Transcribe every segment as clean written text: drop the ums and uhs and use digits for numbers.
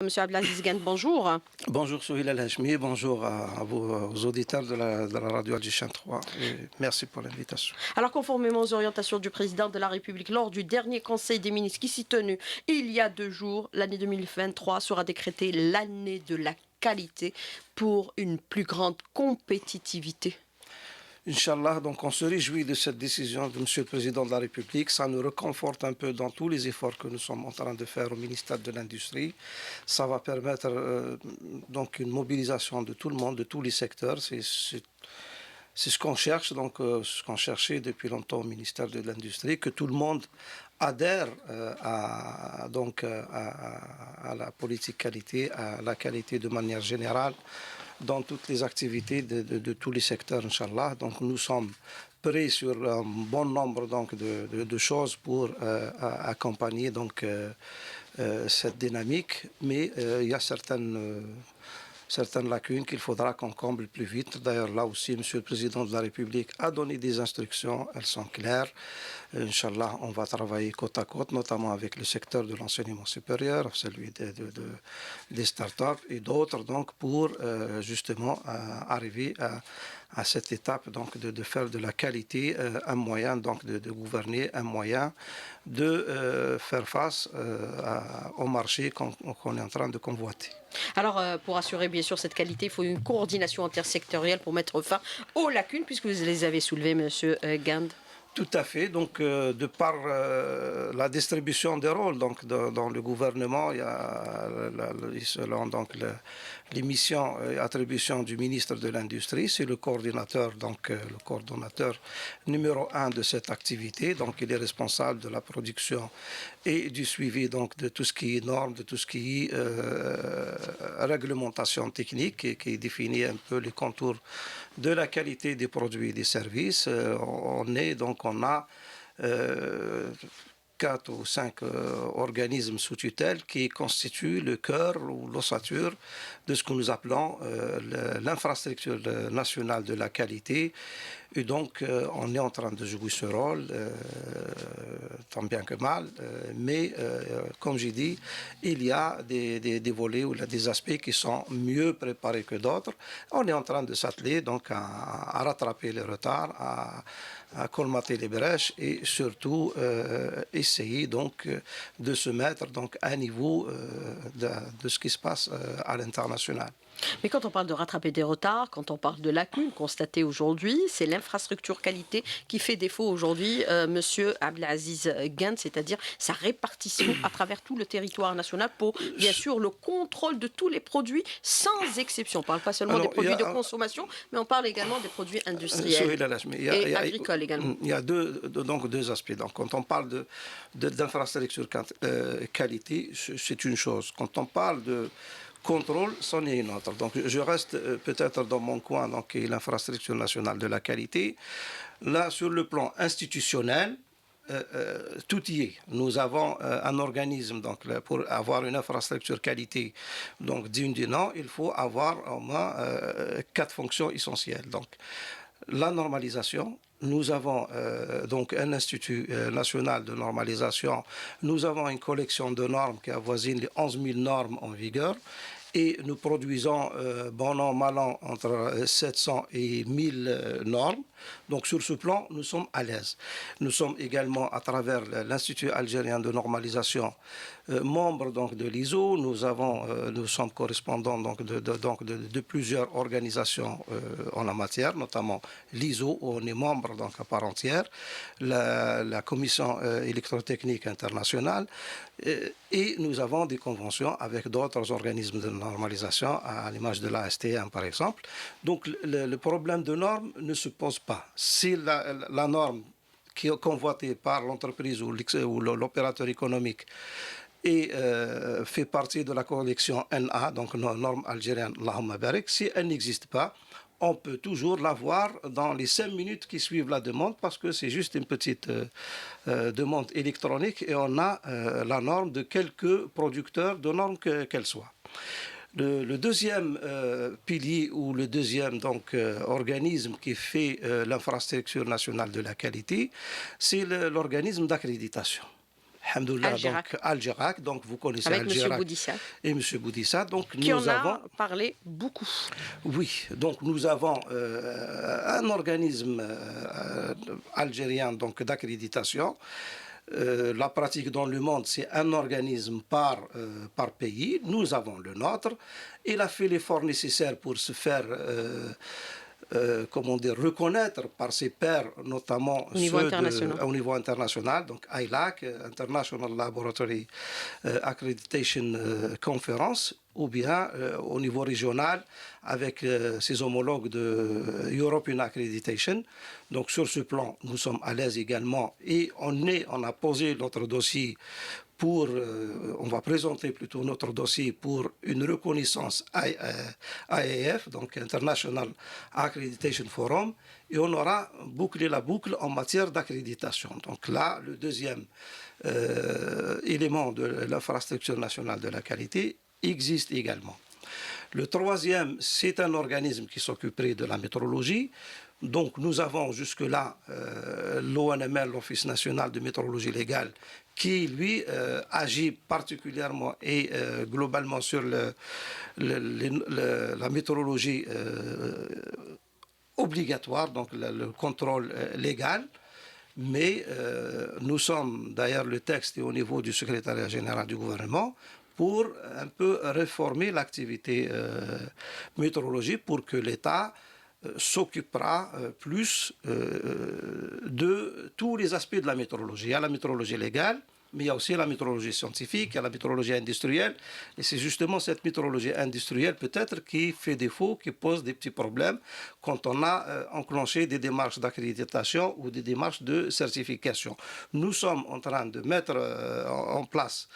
Monsieur Abdelaziz Gane, bonjour. Bonjour Souhila Hachmi, bonjour à vous, aux auditeurs de la radio Algéchien 3 et merci pour l'invitation. Alors, conformément aux orientations du président de la République lors du dernier Conseil des ministres qui s'y tenu il y a 2 jours, l'année 2023 sera décrétée l'année de la qualité pour une plus grande compétitivité. Inch'Allah, donc on se réjouit de cette décision de Monsieur le Président de la République. Ça nous reconforte un peu dans tous les efforts que nous sommes en train de faire au ministère de l'Industrie. Ça va permettre donc une mobilisation de tout le monde, de tous les secteurs. C'est ce qu'on cherche, donc ce qu'on cherchait depuis longtemps au ministère de l'Industrie, que tout le monde adhère à la politique qualité, à la qualité de manière générale dans toutes les activités de tous les secteurs, Inch'Allah. Donc nous sommes prêts sur un bon nombre donc, de choses pour accompagner donc, cette dynamique, mais il y a certaines lacunes qu'il faudra qu'on comble plus vite. D'ailleurs, là aussi, Monsieur le Président de la République a donné des instructions, elles sont claires. Inch'Allah, on va travailler côte à côte, notamment avec le secteur de l'enseignement supérieur, celui des startups et d'autres, donc pour justement arriver à cette étape donc de faire de la qualité un moyen donc de gouverner, un moyen de faire face au marché qu'on est en train de convoiter. Alors, pour assurer bien sûr cette qualité, il faut une coordination intersectorielle pour mettre fin aux lacunes, puisque vous les avez soulevées, Monsieur Gand. Tout à fait. Donc, de par la distribution des rôles donc, dans le gouvernement, il y a selon donc, les missions et attributions du ministre de l'Industrie. C'est le coordinateur, donc le coordonnateur numéro 1 de cette activité. Donc, il est responsable de la production et du suivi donc, de tout ce qui est normes, de tout ce qui est réglementation technique et qui définit un peu les contours de la qualité des produits et des services. On a 4 ou 5 organismes sous tutelle qui constituent le cœur ou l'ossature de ce que nous appelons l'infrastructure nationale de la qualité. Et donc, on est en train de jouer ce rôle, tant bien que mal, mais comme j'ai dit, il y a des volets ou des aspects qui sont mieux préparés que d'autres. On est en train de s'atteler donc à rattraper les retards, à colmater les brèches et surtout essayer donc de se mettre donc à niveau de ce qui se passe à l'international. Mais quand on parle de rattraper des retards, quand on parle de lacunes constatées aujourd'hui, c'est l'infrastructure qualité qui fait défaut aujourd'hui, Monsieur Abdelaziz Gane, c'est-à-dire sa répartition à travers tout le territoire national pour, bien sûr, le contrôle de tous les produits sans exception. On ne parle pas seulement des produits de consommation, mais on parle également des produits industriels et agricoles également. Il y a deux aspects. Donc, quand on parle d'infrastructure qualité, c'est une chose. Quand on parle de contrôle, c'en est une autre. Donc, je reste peut-être dans mon coin, donc, qui est l'infrastructure nationale de la qualité. Là, sur le plan institutionnel, tout y est. Nous avons un organisme, donc, pour avoir une infrastructure qualité, donc, digne du nom, il faut avoir au moins 4 fonctions essentielles. Donc, la normalisation. Nous avons donc un institut national de normalisation. Nous avons une collection de normes qui avoisine les 11 000 normes en vigueur. Et nous produisons, bon an, mal an, entre 700 et 1000 normes. Donc sur ce plan, nous sommes à l'aise. Nous sommes également, à travers l'Institut algérien de normalisation, membres donc, de l'ISO. Nous sommes correspondants donc, de plusieurs organisations en la matière, notamment l'ISO, où on est membre donc, à part entière, la Commission électrotechnique internationale, et nous avons des conventions avec d'autres organismes de normalisation, à l'image de l'ASTM par exemple. Donc le problème de normes ne se pose pas. Si la norme qui est convoitée par l'entreprise ou l'opérateur économique et fait partie de la collection NA, donc norme algérienne Allahumma barik, si elle n'existe pas, on peut toujours l'avoir dans les 5 minutes qui suivent la demande parce que c'est juste une petite demande électronique et on a la norme de quelques producteurs de normes qu'elle soit. Le deuxième pilier ou le deuxième donc, organisme qui fait l'infrastructure nationale de la qualité, c'est l'organisme d'accréditation. Alhamdoulilah, Al-Girac, donc Al-Girac, donc vous connaissez avec M. Al-Girac Boudissa, et M. Boudissa. Donc qui en nous avons, a parlé beaucoup. oui, donc nous avons un organisme algérien donc d'accréditation. La pratique dans le monde, c'est un organisme par pays. Nous avons le nôtre. Il a fait l'effort nécessaire pour se faire comment dire, reconnaître par ses pairs, notamment Au niveau international. au niveau international, donc ILAC, International Laboratory Accreditation Conference, ou bien au niveau régional avec ses homologues de European Accreditation. Donc sur ce plan, nous sommes à l'aise également et on a posé notre dossier pour, on va présenter plutôt notre dossier pour une reconnaissance IAF, donc International Accreditation Forum, et on aura bouclé la boucle en matière d'accréditation. Donc là, le deuxième élément de l'infrastructure nationale de la qualité existe également. Le troisième, c'est un organisme qui s'occuperait de la métrologie. Donc nous avons jusque-là l'ONML, l'Office national de métrologie légale, qui lui agit particulièrement et globalement sur la métrologie obligatoire, donc le contrôle légal. Mais nous sommes, d'ailleurs le texte est au niveau du secrétariat général du gouvernement, pour un peu réformer l'activité métrologique pour que l'État s'occupera plus de tous les aspects de la métrologie. Il y a la métrologie légale, mais il y a aussi la métrologie scientifique, il y a la métrologie industrielle. Et c'est justement cette métrologie industrielle peut-être qui fait défaut, qui pose des petits problèmes quand on a enclenché des démarches d'accréditation ou des démarches de certification. Nous sommes en train de mettre en place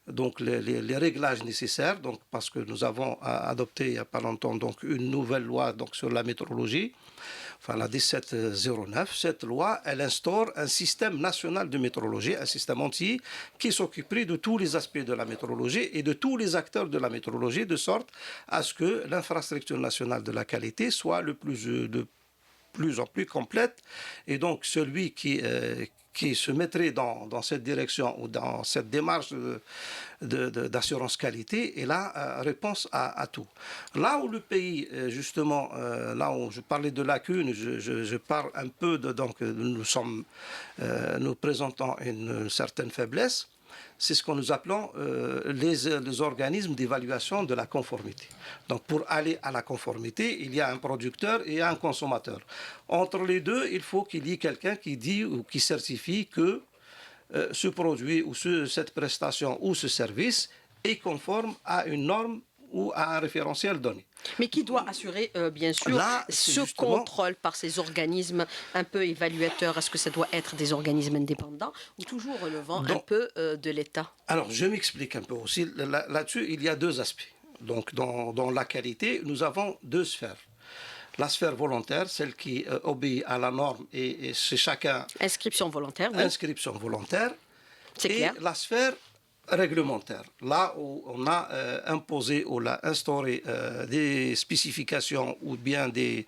donc les réglages nécessaires, donc, parce que nous avons adopté il n'y a pas longtemps donc, une nouvelle loi donc, sur la métrologie, enfin la 1709. Cette loi, elle instaure un système national de métrologie, un système entier qui s'occuperait de tous les aspects de la métrologie et de tous les acteurs de la métrologie, de sorte à ce que l'infrastructure nationale de la qualité soit de plus en plus complète. Et donc celui qui se mettrait dans cette direction ou dans cette démarche d'assurance qualité est la réponse à tout. Là où le pays, justement, là où je parlais de lacunes, je parle un peu de... Donc, nous présentons une certaine faiblesse. C'est ce que nous appelons les organismes d'évaluation de la conformité. Donc pour aller à la conformité, il y a un producteur et un consommateur. Entre les deux, il faut qu'il y ait quelqu'un qui dit ou qui certifie que ce produit ou cette prestation ou ce service est conforme à une norme ou à un référentiel donné. Mais qui doit assurer, bien sûr, là, ce justement... contrôle par ces organismes un peu évaluateurs? Est-ce que ça doit être des organismes indépendants ou toujours relevant un peu de l'État? Alors, je m'explique un peu aussi. Là-dessus, il y a deux aspects. Donc, dans la qualité, nous avons deux sphères. La sphère volontaire, celle qui obéit à la norme et c'est chacun... Inscription volontaire, oui. Inscription volontaire. C'est et clair. La sphère réglementaire, là où on a imposé ou l'a instauré des spécifications ou bien des...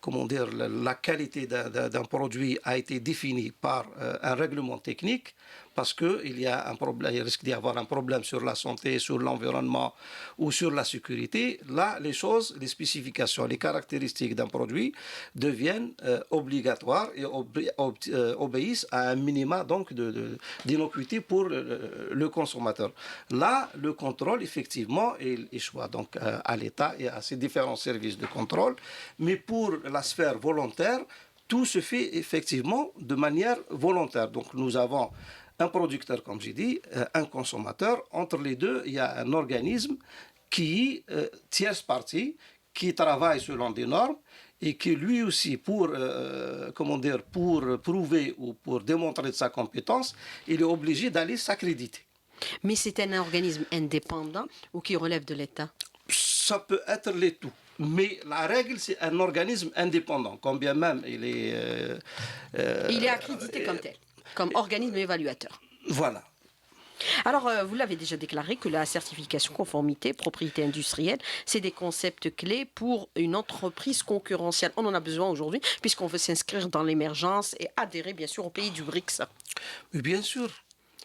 comment dire, la qualité d'un produit a été définie par un règlement technique parce qu'il y a un problème, il risque d'y avoir un problème sur la santé, sur l'environnement ou sur la sécurité. Là, les choses, les spécifications, les caractéristiques d'un produit deviennent obligatoires et obéissent à un minima donc d'innocuité pour le consommateur. Là, le contrôle, effectivement, il échoue donc à l'État et à ses différents services de contrôle. Mais pour la sphère volontaire, tout se fait effectivement de manière volontaire. Donc nous avons un producteur, comme j'ai dit, un consommateur. Entre les deux, il y a un organisme qui tierce partie, qui travaille selon des normes et qui lui aussi, pour prouver ou pour démontrer de sa compétence, il est obligé d'aller s'accréditer. Mais c'est un organisme indépendant ou qui relève de l'État? Ça peut être les tout. Mais la règle, c'est un organisme indépendant, quand bien même il est... il est accrédité comme tel, comme organisme évaluateur. Voilà. Alors, vous l'avez déjà déclaré que la certification conformité, propriété industrielle, c'est des concepts clés pour une entreprise concurrentielle. On en a besoin aujourd'hui puisqu'on veut s'inscrire dans l'émergence et adhérer bien sûr au pays du BRICS. Oui, bien sûr.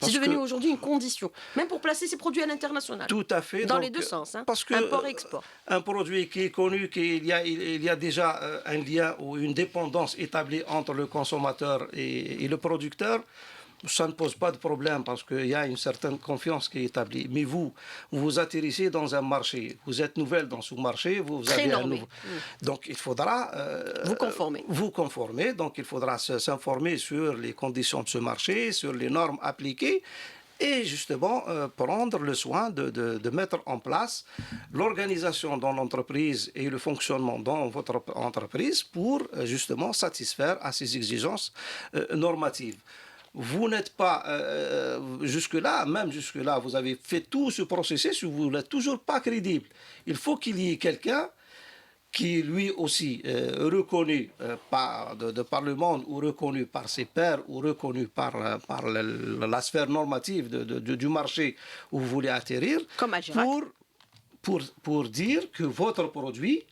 C'est Parce devenu que, aujourd'hui une condition, même pour placer ses produits à l'international, tout à fait. dans les Donc, deux sens, hein, parce que import et export. un produit qui est connu, il y a déjà un lien ou une dépendance établie entre le consommateur et le producteur, ça ne pose pas de problème parce qu'il y a une certaine confiance qui est établie. Mais vous atterrissez dans un marché, vous êtes nouvelle dans ce marché, vous Très avez un normé. nouveau. Donc il faudra Vous conformez. vous conformer, donc il faudra s'informer sur les conditions de ce marché, sur les normes appliquées et justement prendre le soin de mettre en place l'organisation dans l'entreprise et le fonctionnement dans votre entreprise pour justement satisfaire à ces exigences normatives. Vous n'êtes pas jusque-là, même jusque-là, vous avez fait tout ce processus, vous n'êtes toujours pas crédible. Il faut qu'il y ait quelqu'un qui lui aussi reconnu par le monde ou reconnu par ses pairs ou reconnu par la sphère normative du marché où vous voulez atterrir Comme à Girac. pour dire que votre produit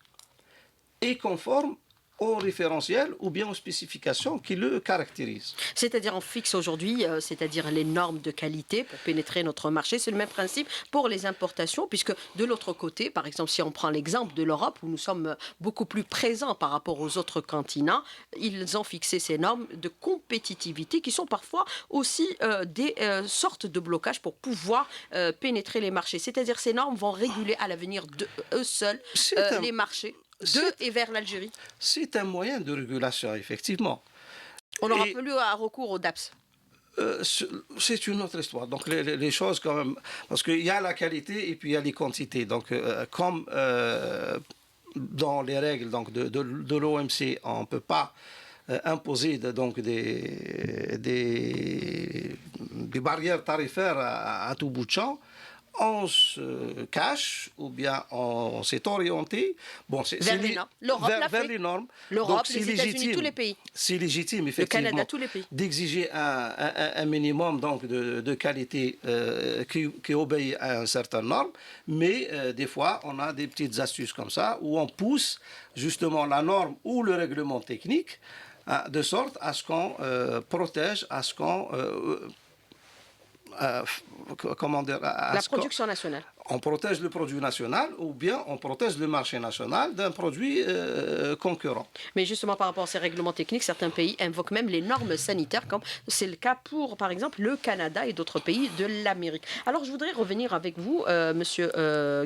est conforme au référentiel ou bien aux spécifications qui le caractérisent. C'est-à-dire on fixe aujourd'hui, c'est-à-dire les normes de qualité pour pénétrer notre marché. C'est le même principe pour les importations, puisque de l'autre côté, par exemple, si on prend l'exemple de l'Europe, où nous sommes beaucoup plus présents par rapport aux autres continents, ils ont fixé ces normes de compétitivité qui sont parfois aussi des sortes de blocages pour pouvoir pénétrer les marchés. C'est-à-dire ces normes vont réguler à l'avenir de eux seuls les marchés de et vers l'Algérie. C'est un moyen de régulation, effectivement. On n'aura Et plus à recours au DAPS. c'est une autre histoire. Donc les choses quand même, parce qu'il y a la qualité et puis il y a les quantités. Donc comme dans les règles donc, de l'OMC, on ne peut pas imposer donc des barrières tarifaires à tout bout de champ. On se cache ou bien on s'est orienté vers les normes. L'Europe l'a vers fait. les normes. L'Europe, Donc, les États-Unis, tous les pays. C'est légitime, Le effectivement, Canada, tous les pays. d'exiger un minimum donc, de qualité qui obéit à une certaine norme, mais des fois, on a des petites astuces comme ça où on pousse justement la norme ou le règlement technique de sorte à ce qu'on protège, à ce qu'on comment dire, La production nationale. on protège le produit national ou bien on protège le marché national d'un produit concurrent. Mais justement, par rapport à ces règlements techniques, certains pays invoquent même les normes sanitaires, comme c'est le cas pour, par exemple, le Canada et d'autres pays de l'Amérique. Alors, je voudrais revenir avec vous, Monsieur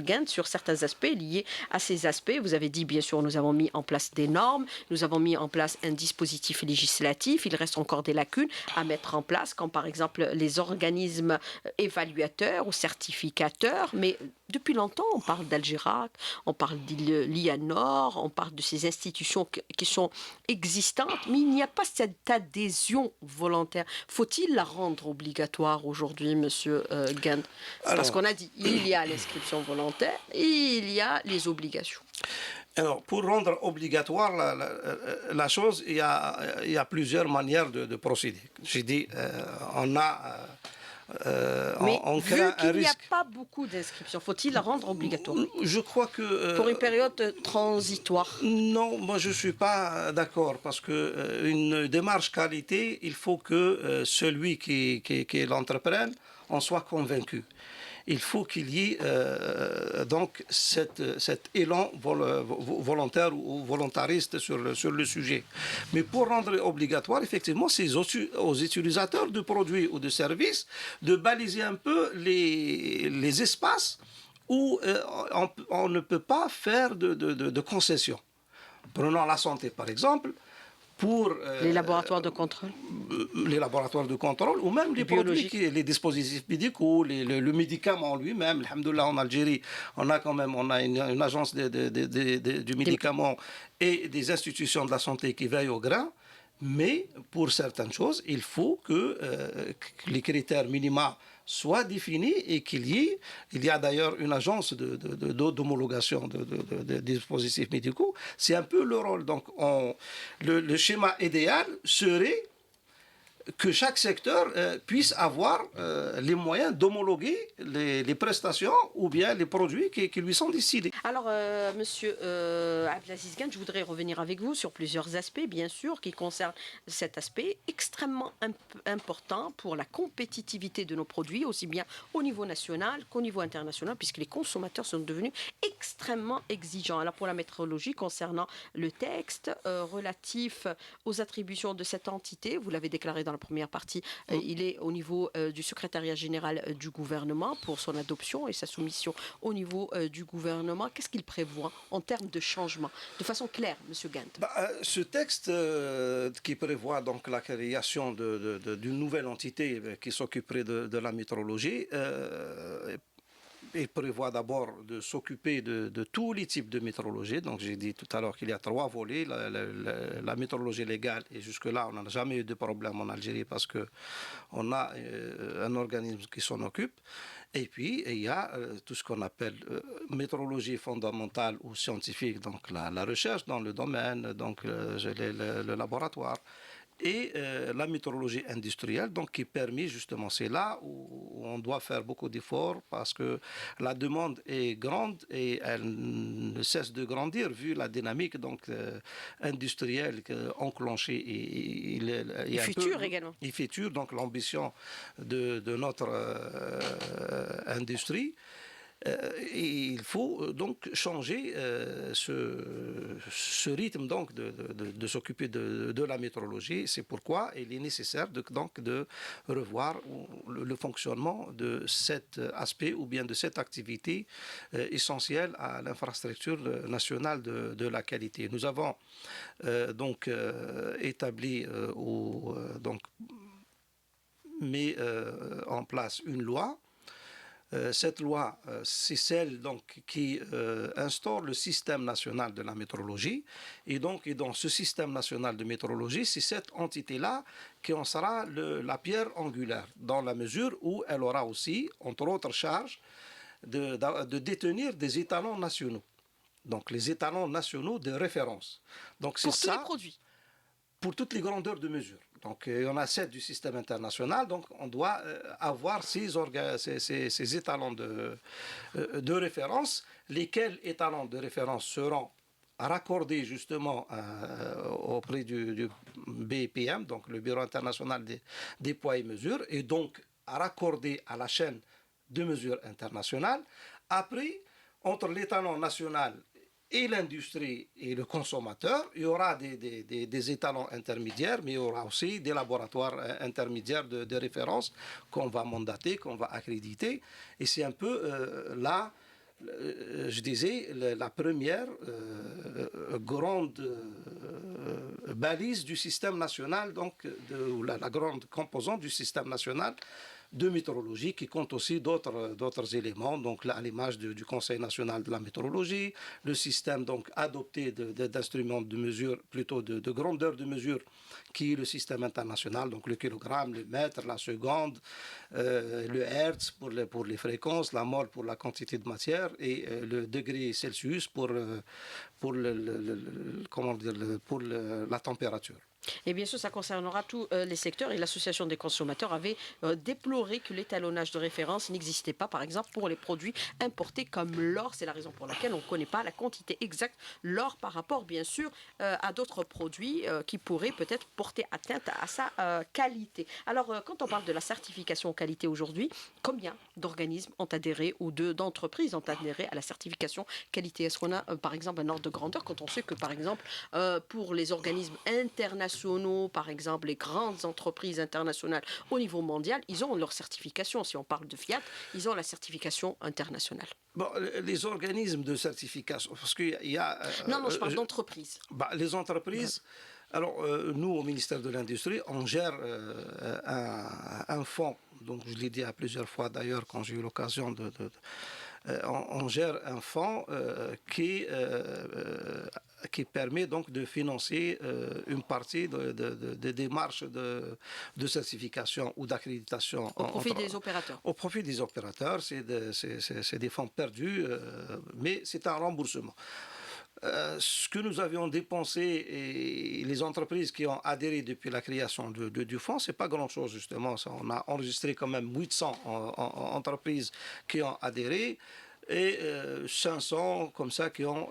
Guent, sur certains aspects liés à ces aspects. Vous avez dit, bien sûr, nous avons mis en place des normes, nous avons mis en place un dispositif législatif. Il reste encore des lacunes à mettre en place, comme par exemple les organismes évaluateurs ou certificateurs. Mais depuis longtemps, on parle d'Algérac, on parle d'Ilianor, on parle de ces institutions qui sont existantes, mais il n'y a pas cette adhésion volontaire. Faut-il la rendre obligatoire aujourd'hui, Monsieur Guent? Parce qu'on a dit, il y a l'inscription volontaire et il y a les obligations. Alors, pour rendre obligatoire la chose, il y a plusieurs manières de procéder. J'ai dit, on a... Mais on vu craint un qu'il n'y a risque. pas beaucoup d'inscriptions, faut-il la rendre obligatoire Je crois que... pour une période transitoire? Non, moi je ne suis pas d'accord parce que une démarche qualité, il faut que celui qui l'entreprenne en soit convaincu. Il faut qu'il y ait donc cet élan volontaire ou volontariste sur le sujet. Mais pour rendre obligatoire, effectivement, c'est aux utilisateurs de produits ou de services de baliser un peu les espaces où on ne peut pas faire de concessions. Prenons la santé, par exemple. Pour Les laboratoires de contrôle? Les laboratoires de contrôle ou même les produits, les dispositifs médicaux, le médicament lui-même. Alhamdoulilah, en Algérie, on a une agence du médicament et des institutions de la santé qui veillent au grain. Mais pour certaines choses, il faut que les critères minima soient définis et il y a d'ailleurs une agence d'homologation de dispositifs médicaux. C'est un peu le rôle. Donc, le schéma idéal serait que chaque secteur puisse avoir les moyens d'homologuer les prestations ou bien les produits qui lui sont destinés. Alors, Monsieur Abdelaziz Gane, je voudrais revenir avec vous sur plusieurs aspects, bien sûr, qui concernent cet aspect extrêmement important pour la compétitivité de nos produits, aussi bien au niveau national qu'au niveau international, puisque les consommateurs sont devenus extrêmement exigeants. Alors, pour la métrologie, concernant le texte relatif aux attributions de cette entité, vous l'avez déclaré dans la première partie, il est au niveau du secrétariat général du gouvernement pour son adoption et sa soumission au niveau du gouvernement. Qu'est-ce qu'il prévoit en termes de changement, de façon claire, Monsieur Gant? Ce texte qui prévoit donc la création d'une nouvelle entité qui s'occuperait de la métrologie, il prévoit d'abord de s'occuper de tous les types de métrologie. Donc j'ai dit tout à l'heure qu'il y a 3 volets, la métrologie légale, et jusque-là on n'a jamais eu de problème en Algérie parce qu'on a un organisme qui s'en occupe. Et puis il y a tout ce qu'on appelle métrologie fondamentale ou scientifique, donc la recherche dans le domaine, donc le laboratoire. Et la métrologie industrielle, donc qui permet justement, c'est là où on doit faire beaucoup d'efforts parce que la demande est grande et elle ne cesse de grandir vu la dynamique donc industrielle enclenchée et future également. Et future, donc l'ambition de notre industrie. Et il faut donc changer ce rythme donc de s'occuper de la métrologie. C'est pourquoi il est nécessaire donc de revoir le fonctionnement de cet aspect ou bien de cette activité essentielle à l'infrastructure nationale de la qualité. Nous avons donc établi donc mis en place une loi. Cette loi, c'est celle donc, qui instaure le système national de la métrologie. Et donc, dans ce système national de métrologie, c'est cette entité-là qui en sera la pierre angulaire, dans la mesure où elle aura aussi, entre autres charges, de détenir des étalons nationaux. Donc, les étalons nationaux de référence. Donc, c'est pour tous les produits. Pour toutes les grandeurs de mesure. Donc, il y en a 7 du système international. Donc, on doit avoir ces étalons de référence, lesquels étalons de référence seront raccordés justement auprès du BPM, donc le Bureau international des poids et mesures, et donc raccordés à la chaîne de mesure internationale. Après, entre l'étalon national et l'industrie et le consommateur, il y aura des étalons intermédiaires, mais il y aura aussi des laboratoires intermédiaires de référence qu'on va mandater, qu'on va accréditer. Et c'est un peu là, je disais, la première grande balise du système national, donc la grande composante du système national de météorologie qui compte aussi d'autres éléments, donc à l'image du Conseil national de la météorologie, le système donc adopté d'instruments de mesure, plutôt de grandeur de mesure, qui est le système international, donc le kilogramme, le mètre, la seconde, le hertz pour les fréquences, la mole pour la quantité de matière et le degré Celsius pour la température. Et bien sûr, ça concernera tous les secteurs et l'Association des consommateurs avait déploré que l'étalonnage de référence n'existait pas, par exemple, pour les produits importés comme l'or. C'est la raison pour laquelle on ne connaît pas la quantité exacte l'or par rapport, bien sûr, à d'autres produits qui pourraient peut-être porter atteinte à sa qualité. Alors, quand on parle de la certification qualité aujourd'hui, combien d'organismes ont adhéré ou d'entreprises ont adhéré à la certification qualité? Est-ce qu'on a, par exemple, un ordre de grandeur quand on sait que, par exemple, pour les organismes internationaux, par exemple, les grandes entreprises internationales au niveau mondial, ils ont leur certification. Si on parle de Fiat, ils ont la certification internationale. Bon, les organismes de certification, parce qu'il y a... non, je parle d'entreprises. Les entreprises... Alors, nous, au ministère de l'Industrie, on gère un fonds, donc je l'ai dit à plusieurs fois d'ailleurs quand j'ai eu l'occasion on gère un fonds qui permet donc de financer une partie des démarches de certification ou d'accréditation. Au profit des opérateurs. Au profit des opérateurs, c'est des fonds perdus, mais c'est un remboursement. Ce que nous avions dépensé et les entreprises qui ont adhéré depuis la création du fonds, c'est pas grand-chose justement. Ça, on a enregistré quand même 800 entreprises qui ont adhéré et 500 comme ça qui ont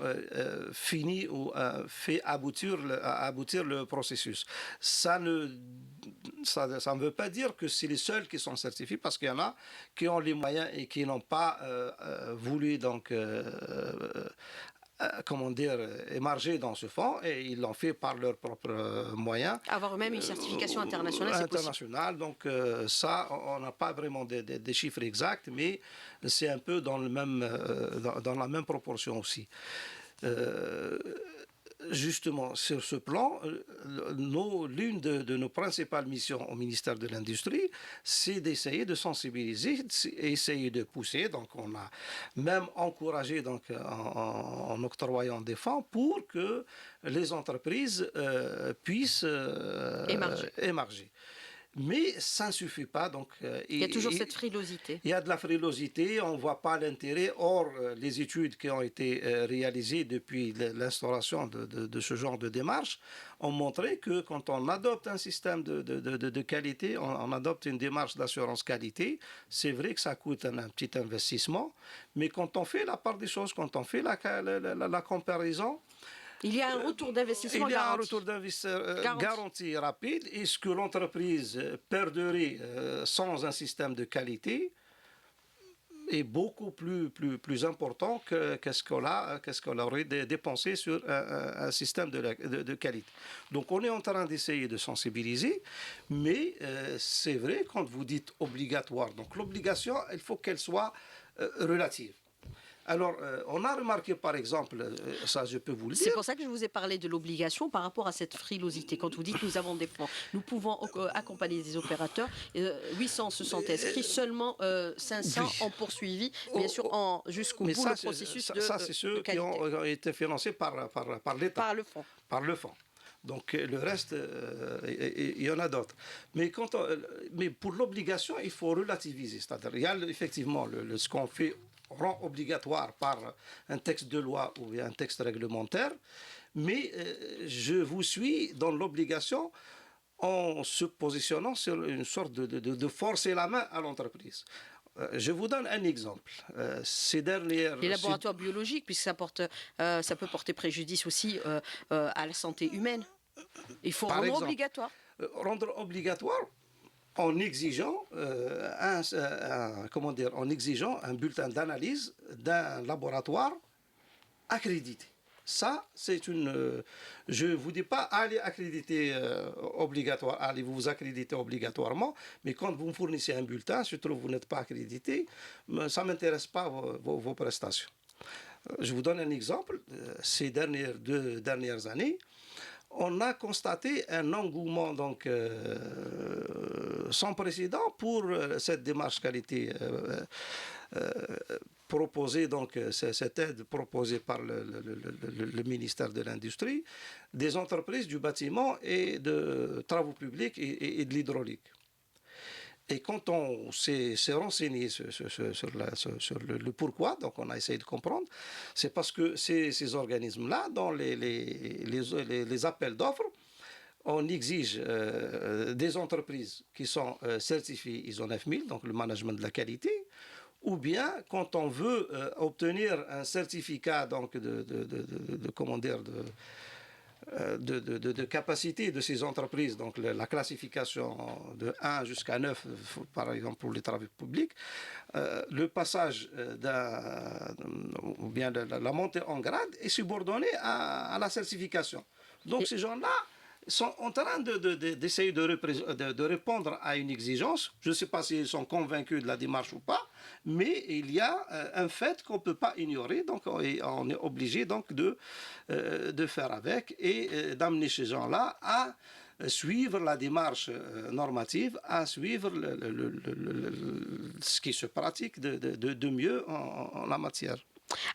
fini ou fait aboutir le processus. Ça ne veut pas dire que c'est les seuls qui sont certifiés parce qu'il y en a qui ont les moyens et qui n'ont pas voulu donc comment dire, émarger dans ce fonds et ils l'ont fait par leurs propres moyens. Avoir même une certification internationale, c'est possible. International, donc ça, on n'a pas vraiment des chiffres exacts, mais c'est un peu dans, dans la même proportion aussi. Justement, sur ce plan, l'une de nos principales missions au ministère de l'Industrie, c'est d'essayer de sensibiliser, essayer de pousser. Donc, on a même encouragé donc, en octroyant des fonds pour que les entreprises puissent émarger. Mais ça ne suffit pas. Donc, il y a toujours cette frilosité. Il y a de la frilosité, on ne voit pas l'intérêt. Or, les études qui ont été réalisées depuis l'instauration de ce genre de démarche ont montré que quand on adopte un système de qualité, on adopte une démarche d'assurance qualité, c'est vrai que ça coûte un petit investissement, mais quand on fait la part des choses, quand on fait la comparaison, il y a un retour d'investissement garanti. Il y a un retour d'investissement garanti rapide. Et ce que l'entreprise perdrait sans un système de qualité est beaucoup plus important qu'est-ce qu'on aurait dépensé sur un système de qualité. Donc on est en train d'essayer de sensibiliser, mais c'est vrai quand vous dites obligatoire. Donc l'obligation, il faut qu'elle soit relative. Alors, on a remarqué, par exemple, ça je peux vous le dire. C'est pour ça que je vous ai parlé de l'obligation par rapport à cette frilosité. Quand vous dites nous avons des fonds, nous pouvons accompagner des opérateurs. 800 se sont inscrits, seulement 500 ont poursuivi, bien sûr, jusqu'au bout le processus de ça, c'est ceux qui ont été financés par l'État. Par le fonds. Par le fonds. Donc le reste, il y en a d'autres. Mais pour l'obligation, il faut relativiser. C'est-à-dire, il y a effectivement ce qu'on fait rend obligatoire par un texte de loi ou un texte réglementaire, mais je vous suis dans l'obligation en se positionnant sur une sorte de forcer la main à l'entreprise. Je vous donne un exemple. Les laboratoires biologiques, puisque ça peut porter préjudice aussi à la santé humaine. Il faut rendre obligatoire. Rendre obligatoire en exigeant, en exigeant un bulletin d'analyse d'un laboratoire accrédité. Ça, c'est une... je ne vous dis pas allez accréditer obligatoire, allez vous accréditer obligatoirement, mais quand vous me fournissez un bulletin, je trouve que vous n'êtes pas accrédité, ça ne m'intéresse pas vos prestations. Je vous donne un exemple. Ces deux dernières années, on a constaté un engouement donc, sans précédent pour cette démarche qualité proposée, donc cette aide proposée par le ministère de l'Industrie, des entreprises du bâtiment et de travaux publics et de l'hydraulique. Et quand on s'est renseigné sur le pourquoi, donc on a essayé de comprendre, c'est parce que ces organismes-là, dans les appels d'offres, on exige des entreprises qui sont certifiées ISO 9000, donc le management de la qualité, ou bien quand on veut obtenir un certificat donc de capacité de ces entreprises, donc la classification de 1 jusqu'à 9, par exemple pour les travaux publics, le passage ou bien la montée en grade est subordonné à la certification. Donc ces gens-là sont en train d'essayer de répondre à une exigence. Je ne sais pas s'ils sont convaincus de la démarche ou pas, mais il y a un fait qu'on ne peut pas ignorer, donc on est obligé donc de faire avec et d'amener ces gens-là à suivre la démarche normative, à suivre ce qui se pratique de mieux en la matière.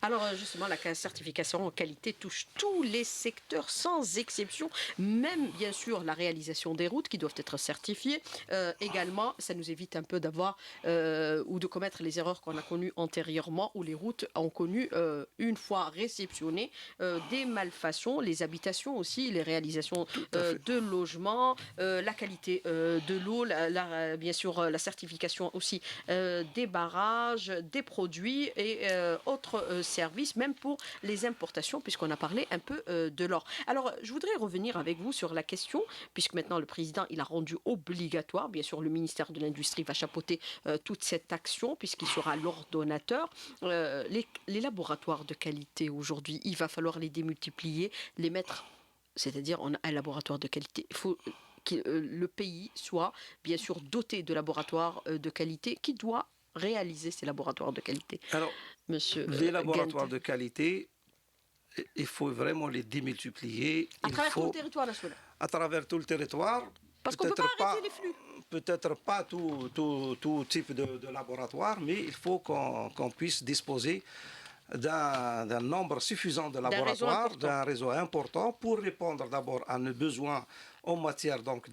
Alors justement, la certification en qualité touche tous les secteurs sans exception, même bien sûr la réalisation des routes qui doivent être certifiées. Également, ça nous évite un peu d'avoir ou de commettre les erreurs qu'on a connues antérieurement, où les routes ont connu, une fois réceptionnées, des malfaçons, les habitations aussi, les réalisations Tout à fait. de logements, la qualité de l'eau, bien sûr la certification aussi des barrages, des produits et autres services, même pour les importations, puisqu'on a parlé un peu de l'or. Alors, je voudrais revenir avec vous sur la question, puisque maintenant le président, il a rendu obligatoire, bien sûr, le ministère de l'Industrie va chapeauter toute cette action, puisqu'il sera l'ordonnateur. Les laboratoires de qualité, aujourd'hui, il va falloir les démultiplier, les mettre, c'est-à-dire on a un laboratoire de qualité, il faut que le pays soit bien sûr doté de laboratoires de qualité qui doit réaliser ces laboratoires de qualité. Alors, Monsieur les laboratoires Gant, de qualité, il faut vraiment les démultiplier. à Il travers tout le faut, territoire national. à travers tout le territoire, Parce qu'on ne peut peut-être pas pas, arrêter les flux. peut-être pas tout type de laboratoire, mais il faut qu'on puisse disposer d'un nombre suffisant de D'un réseau laboratoires, important. d'un réseau important pour répondre d'abord à nos besoins en matière donc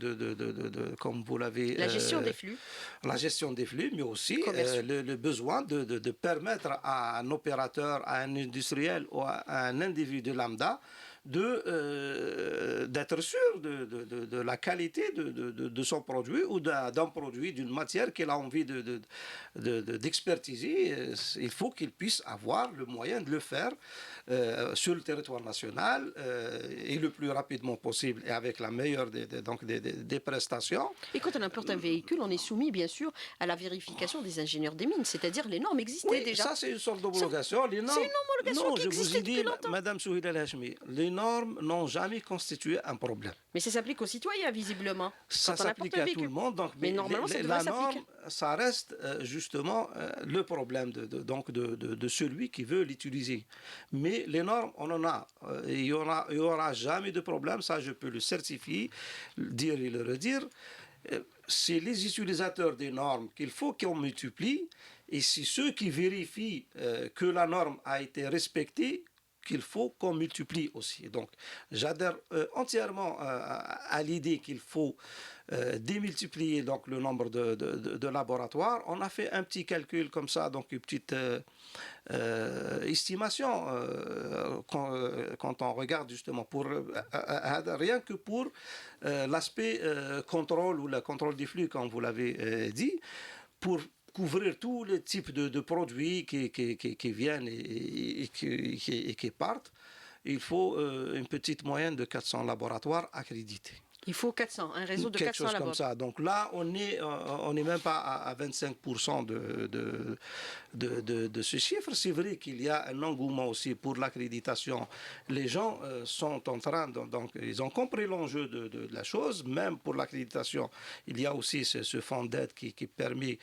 comme vous l'avez La gestion des flux. la gestion des flux, mais aussi Commerciaux. le besoin de permettre à un opérateur, à un industriel ou à un individu lambda d'être sûr de la qualité de son produit ou d'un produit, d'une matière qu'il a envie d'expertiser. Il faut qu'il puisse avoir le moyen de le faire sur le territoire national et le plus rapidement possible et avec la meilleure des prestations. Et quand on importe un véhicule, on est soumis bien sûr à la vérification des ingénieurs des mines, c'est-à-dire les normes existaient Oui, déjà. ça c'est une sorte d'homologation. Les C'est normes, une homologation non, qui je vous existait ai depuis dit, longtemps. Madame Souhila El Hachmi, les normes n'ont jamais constitué un problème. Mais ça s'applique aux citoyens, visiblement, Ça quand on importe s'applique un à tout véhicule. le monde, donc, Mais normalement, ça devrait la s'appliquer. norme, ça reste justement le problème de celui qui veut l'utiliser. Mais les normes, on en a. Il y aura jamais de problème, ça je peux le certifier, le dire et le redire. C'est les utilisateurs des normes qu'il faut qu'on multiplie, et c'est ceux qui vérifient que la norme a été respectée qu'il faut qu'on multiplie aussi. Donc, j'adhère entièrement à l'idée qu'il faut démultiplier donc, le nombre de laboratoires. On a fait un petit calcul comme ça, donc une petite estimation quand on regarde justement pour rien que pour l'aspect contrôle ou le contrôle des flux, comme vous l'avez dit, pour couvrir tous les types de produits qui viennent et qui partent. Il faut une petite moyenne de 400 laboratoires accrédités. Il faut 400, un réseau de Quelque 400 chose comme laboratoires. ça. Donc là, on n'est même pas à 25% de ce chiffre. C'est vrai qu'il y a un engouement aussi pour l'accréditation. Les gens sont en train, donc ils ont compris l'enjeu de la chose. Même pour l'accréditation, il y a aussi ce fonds d'aide qui permet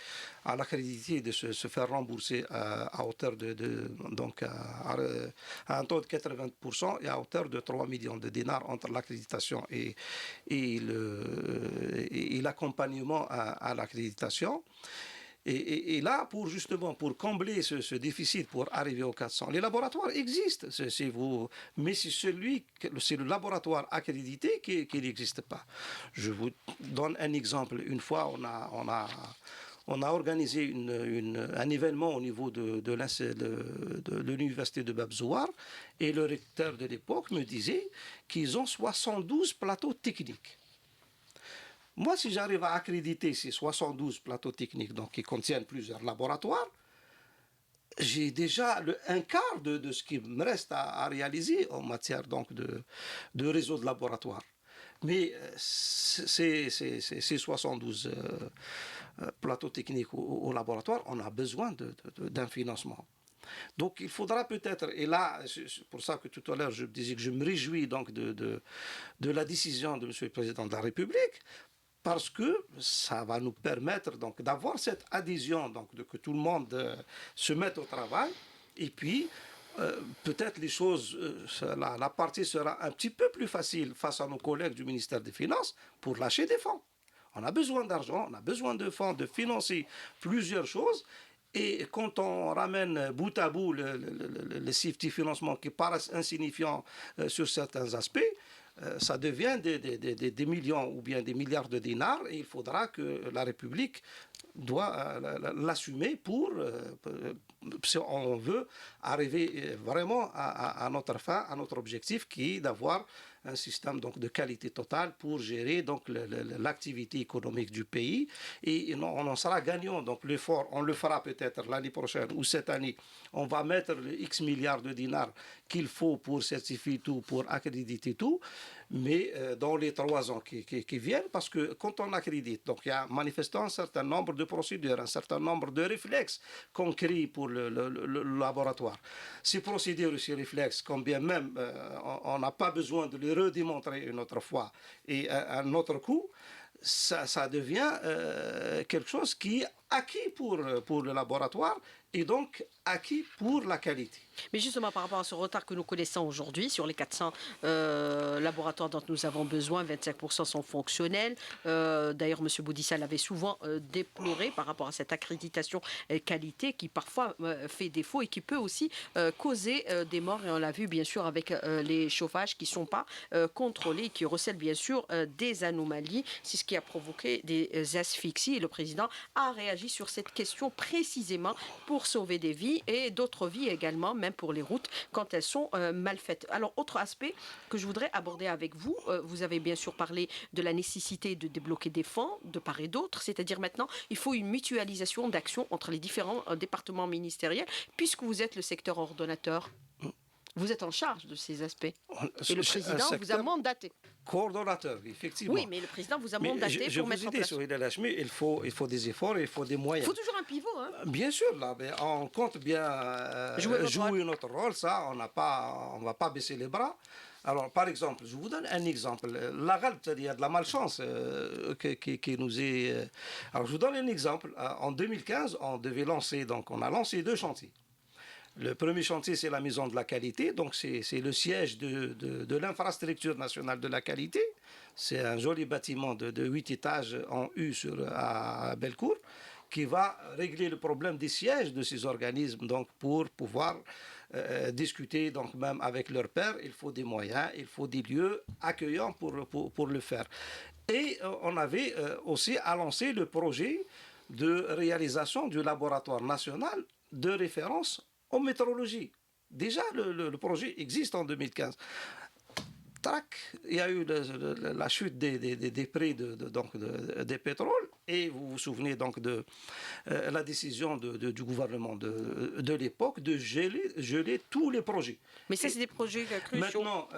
à l'accrédité de se faire rembourser à hauteur donc à un taux de 80% et à hauteur de 3 millions de dinars entre l'accréditation et l'accompagnement à l'accréditation. Et là, pour combler ce déficit, pour arriver aux 400, les laboratoires existent, mais c'est le laboratoire accrédité qui n'existe pas. Je vous donne un exemple. Une fois, on a organisé un événement au niveau de l'université de Babzouar, et le recteur de l'époque me disait qu'ils ont 72 plateaux techniques. Moi, si j'arrive à accréditer ces 72 plateaux techniques donc, qui contiennent plusieurs laboratoires, j'ai déjà un quart de ce qui me reste à réaliser en matière donc, de réseau de laboratoires. Mais ces 72 plateaux techniques au laboratoire, on a besoin d'un financement. Donc il faudra peut-être, et là, c'est pour ça que tout à l'heure je disais que je me réjouis donc de la décision de M. le Président de la République, parce que ça va nous permettre donc d'avoir cette adhésion, donc que tout le monde se mette au travail, et puis peut-être les choses, la partie sera un petit peu plus facile face à nos collègues du ministère des Finances pour lâcher des fonds. On a besoin d'argent, on a besoin de fonds, de financer plusieurs choses. Et quand on ramène bout à bout les petits financements qui paraissent insignifiants sur certains aspects, ça devient des millions ou bien des milliards de dinars et il faudra que la République doit l'assumer si on veut arriver vraiment à notre fin, à notre objectif qui est d'avoir un système donc de qualité totale pour gérer donc l'activité économique du pays et on en sera gagnant. Donc l'effort, on le fera peut-être l'année prochaine ou cette année. On va mettre le X milliards de dinars qu'il faut pour certifier tout, pour accréditer tout, mais dans les 3 ans qui viennent, parce que quand on accrédite, donc il y a manifestement un certain nombre de procédures, un certain nombre de réflexes qu'on crée pour le laboratoire. Ces procédures, ces réflexes, quand bien même on n'a pas besoin de les redémontrer une autre fois et un autre coup, ça devient quelque chose qui est acquis pour le laboratoire et donc acquis pour la qualité. Mais justement, par rapport à ce retard que nous connaissons aujourd'hui, sur les 400 laboratoires dont nous avons besoin, 25% sont fonctionnels. D'ailleurs, M. Boudissa l'avait souvent déploré par rapport à cette accréditation qualité qui parfois fait défaut et qui peut aussi causer des morts. Et on l'a vu bien sûr avec les chauffages qui ne sont pas contrôlés, qui recèlent bien sûr des anomalies. C'est ce qui a provoqué des asphyxies. Et le président a réagi sur cette question précisément pour sauver des vies et d'autres vies également, même pour les routes, quand elles sont mal faites. Alors, autre aspect que je voudrais aborder avec vous, vous avez bien sûr parlé de la nécessité de débloquer des fonds de part et d'autre, c'est-à-dire maintenant, il faut une mutualisation d'actions entre les différents départements ministériels, puisque vous êtes le secteur ordonnateur. Vous êtes en charge de ces aspects. Et le président vous a mandaté. Coordonnateur, effectivement. Oui, mais le président vous a mandaté pour mettre en place. Sur Hilal Hachmi, il faut des efforts et il faut des moyens. Il faut toujours un pivot. Hein. Bien sûr, là, mais on compte bien jouer notre rôle, ça, on ne va pas baisser les bras. Alors, par exemple, je vous donne un exemple. La galbe, il y a de la malchance qui nous est... Alors, je vous donne un exemple. En 2015, on devait lancer, donc on a lancé 2 chantiers. Le premier chantier, c'est la maison de la qualité, donc c'est le siège de l'infrastructure nationale de la qualité. C'est un joli bâtiment de 8 étages en U à Bellecour qui va régler le problème des sièges de ces organismes. Donc pour pouvoir discuter donc même avec leurs pairs, il faut des moyens, il faut des lieux accueillants pour le faire. Et on avait aussi à lancer le projet de réalisation du laboratoire national de référence en météorologie. Déjà, le projet existe en 2015. Trac, il y a eu la chute des prix des pétroles et vous vous souvenez donc de la décision du gouvernement de l'époque de geler tous les projets. Mais ça, c'est des projets cruciaux. Maintenant,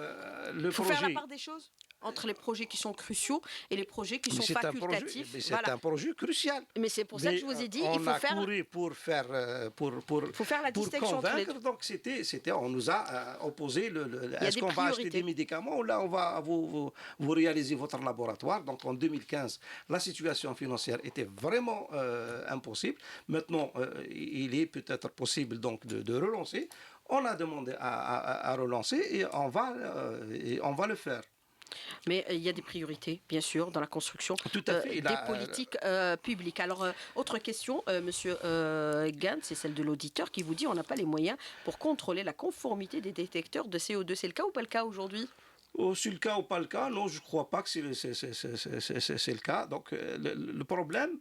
il faut faire la part des choses entre les projets qui sont cruciaux et les projets qui sont facultatifs. C'est un projet crucial. Mais c'est pour ça que je vous ai dit, il faut faire... couru pour faire la distinction entre les deux. Donc on nous a opposé est-ce qu'on va acheter des médicaments ou là on va vous réaliser votre laboratoire. Donc en 2015, la situation financière était vraiment impossible. Maintenant, il est peut-être possible donc de relancer. On a demandé à relancer et on va le faire. Mais il y a des priorités, bien sûr, dans la construction des politiques publiques. Alors, autre question, Monsieur Gant, c'est celle de l'auditeur qui vous dit on n'a pas les moyens pour contrôler la conformité des détecteurs de CO2. C'est le cas ou pas le cas aujourd'hui ? C'est le cas ou pas le cas? Non, je ne crois pas que c'est le cas. Donc, le problème...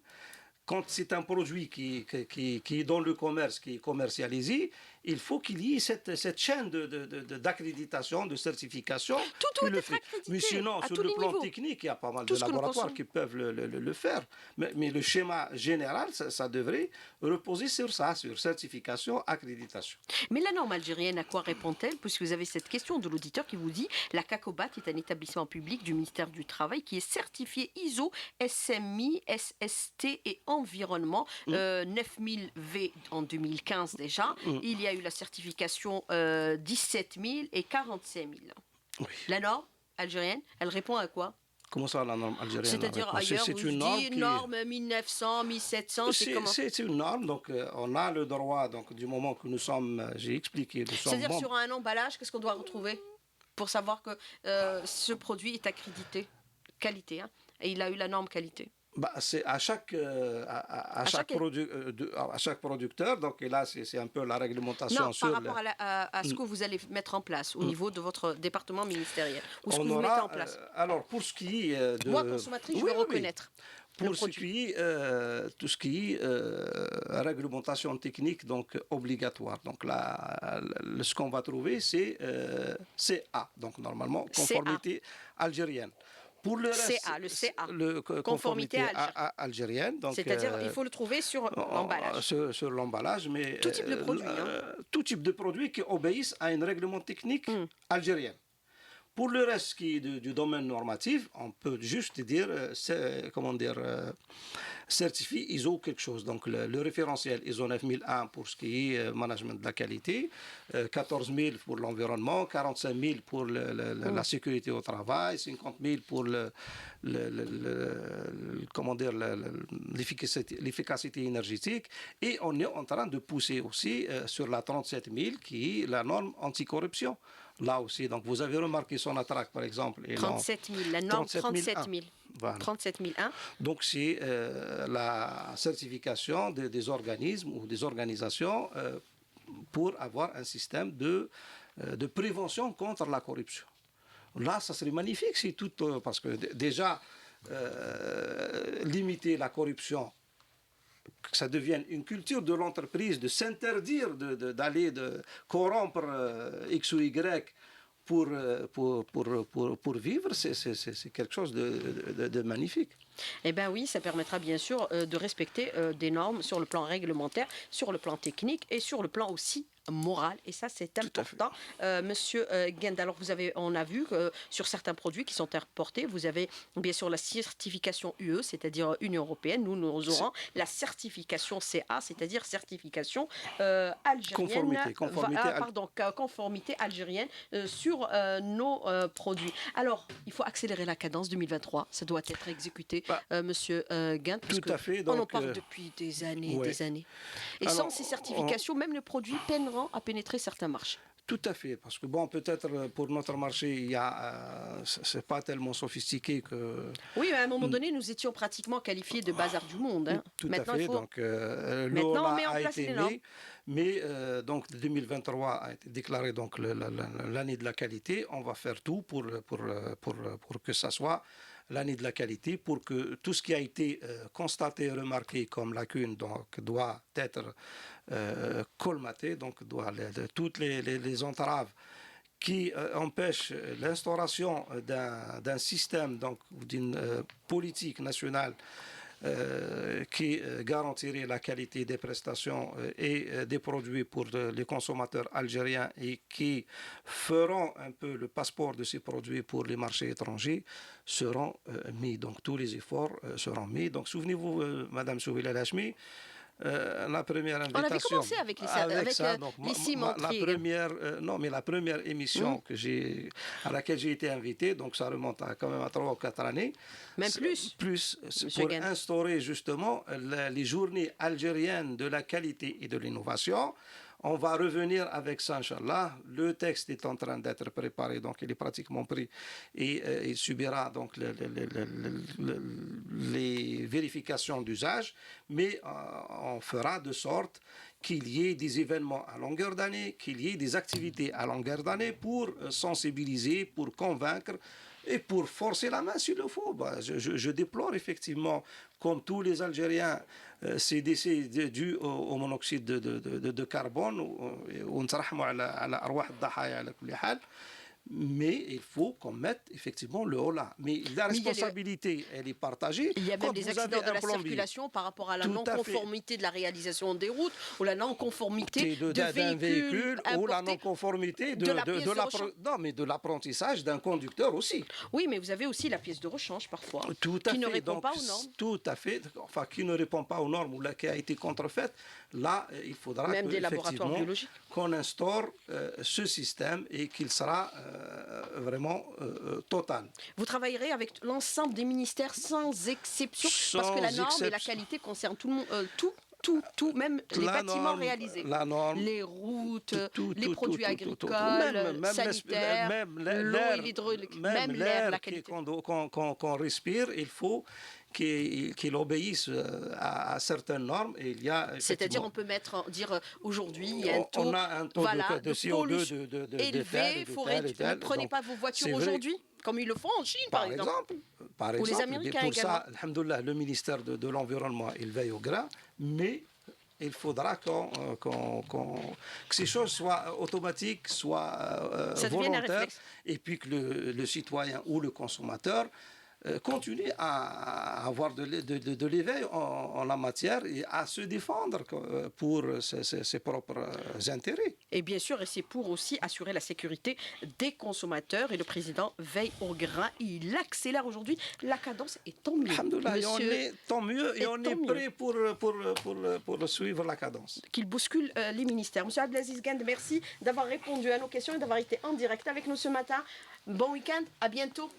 Quand c'est un produit qui est dans le commerce, qui est commercialisé, il faut qu'il y ait cette chaîne d'accréditation, de certification. Tout est accrédité. Mais sinon, sur le plan technique, il y a pas mal de laboratoires qui peuvent le faire. Mais le schéma général, ça devrait reposer sur ça, sur certification, accréditation. Mais la norme algérienne, à quoi répond-elle? Puisque vous avez cette question de l'auditeur qui vous dit la CACOBAT est un établissement public du ministère du Travail qui est certifié ISO, SMI, SST et environnement, 9000 V en 2015 déjà. Il y a eu la certification 17 000 et 45 000. Oui. La norme algérienne, elle répond à quoi? Comment ça, la norme algérienne? C'est-à-dire ailleurs, c'est une norme 1900, 1700, c'est une norme, donc on a le droit, donc du moment que nous sommes, j'ai expliqué, c'est-à-dire sur un emballage, qu'est-ce qu'on doit retrouver pour savoir que ce produit est accrédité qualité, hein, et il a eu la norme qualité? Bah, c'est À chaque... à chaque producteur. Donc, et là, c'est un peu la Non, réglementation par sur le. rapport à ce que vous allez mettre en place au niveau de votre département ministériel, ou ce que On vous mettez en aura. place. Alors, pour ce qui est Moi, de. consommatrice, je Oui, vais oui, oui. reconnaître le Pour ce produit. qui est, tout ce qui est réglementation technique donc obligatoire. Donc là, ce qu'on va trouver, c'est CA, donc normalement CA. conformité algérienne. Pour le reste, CA, le CA. le Conformité conformité algérienne, donc C'est-à-dire, il faut le trouver sur l'emballage. sur l'emballage, mais Tout type de produit, hein. tout type de produit qui obéissent à un règlement technique Hmm. algérien. Pour le reste qui est du domaine normatif, on peut juste dire, comment dire, certifié ISO quelque chose. Donc le référentiel ISO 9001 pour ce qui est management de la qualité, 14 000 pour l'environnement, 45 000 pour la sécurité au travail, 50 000 pour comment dire, l'efficacité énergétique. Et on est en train de pousser aussi sur la 37 000 qui est la norme anticorruption. Là aussi, donc vous avez remarqué son attraque par exemple. Et 37 000, la norme 37 000. Voilà. 37 001. Donc c'est la certification des organismes ou des organisations pour avoir un système de prévention contre la corruption. Là, ça serait magnifique si tout, parce que déjà, limiter la corruption, que ça devienne une culture de l'entreprise, de s'interdire d'aller corrompre X ou Y pour vivre, c'est quelque chose de magnifique. Eh bien oui, ça permettra bien sûr de respecter des normes sur le plan réglementaire, sur le plan technique et sur le plan aussi moral. Et ça, c'est important. Monsieur Gend, alors on a vu que sur certains produits qui sont importés, vous avez bien sûr la certification UE, c'est-à-dire Union européenne. Nous aurons la certification CA, c'est-à-dire certification algérienne. Conformité algérienne sur nos produits. Alors, il faut accélérer la cadence 2023. Ça doit être exécuté, monsieur Gend, parce tout à fait. on en parle depuis des années et des années. Et alors, sans ces certifications, même le produit peine à pénétrer certains marchés. Tout à fait, parce que bon, peut-être pour notre marché, c'est pas tellement sophistiqué que. Oui, à un moment donné, nous étions pratiquement qualifiés de bazar du monde. Hein. Tout maintenant, à fait. Donc, l'OLA a été né, mais donc 2023 a été déclaré donc l'année de la qualité. On va faire tout pour que ça soit l'année de la qualité, pour que tout ce qui a été constaté et remarqué comme lacune donc, doit être colmaté, donc toutes les entraves qui empêchent l'instauration d'un système, donc d'une politique nationale qui garantirait la qualité des prestations et des produits pour les consommateurs algériens et qui feront un peu le passeport de ces produits pour les marchés étrangers seront mis. Donc tous les efforts seront mis. Donc souvenez-vous, Madame Souhila Hachmi, la première invitation. On avait commencé avec les cimenteries. La première émission à laquelle j'ai été invité, donc ça remonte quand même à 3 ou 4 années. Même plus. Pour instaurer justement les journées algériennes de la qualité et de l'innovation. On va revenir avec ça, Inch'Allah. Le texte est en train d'être préparé, donc il est pratiquement pris et il subira donc les vérifications d'usage, mais on fera de sorte qu'il y ait des événements à longueur d'année, qu'il y ait des activités à longueur d'année pour sensibiliser, pour convaincre et pour forcer la main s'il le faut. Je déplore effectivement, comme tous les Algériens, ces décès dus au monoxyde de carbone. Mais il faut qu'on mette effectivement le holà. Mais la responsabilité, elle est partagée. Il y a même des accidents de la circulation par rapport à la non-conformité de la réalisation des routes ou la non-conformité d'un véhicule ou la non-conformité de l'apprentissage d'un conducteur aussi. Oui, mais vous avez aussi la pièce de rechange parfois qui ne répond pas aux normes. Tout à fait. Enfin, qui ne répond pas aux normes ou qui a été contrefaite. Là, il faudra même des laboratoires biologiques qu'on instaure ce système et qu'il sera vraiment total. Vous travaillerez avec l'ensemble des ministères sans exception, parce que la norme et la qualité concernent tout le monde, tout, même les bâtiments réalisés, les routes, les produits agricoles, sanitaires, même l'eau et l'hydraulique, même l'air, la qualité. Qu'on respire, il faut qu'il obéisse à certaines normes. Et il y a C'est-à-dire, on peut dire aujourd'hui, il y a un taux, on a un taux de CO2 élevé. Ne prenez pas vos voitures aujourd'hui, comme ils le font en Chine, par exemple. Ou les Américains pour également. ça, alhamdoulilah, le ministère de l'Environnement, il veille au grain, mais il faudra que ces choses soient automatiques, soient volontaires, et puis que le citoyen ou le consommateur continue à avoir de l'éveil en la matière et à se défendre pour ses propres intérêts. Et bien sûr, et c'est pour aussi assurer la sécurité des consommateurs. Et le président veille au grain. Il accélère aujourd'hui la cadence et tant mieux. Tant mieux et on est prêt pour suivre la cadence. Qu'il bouscule les ministères. Monsieur Abdelaziz Gand, merci d'avoir répondu à nos questions et d'avoir été en direct avec nous ce matin. Bon week-end, à bientôt.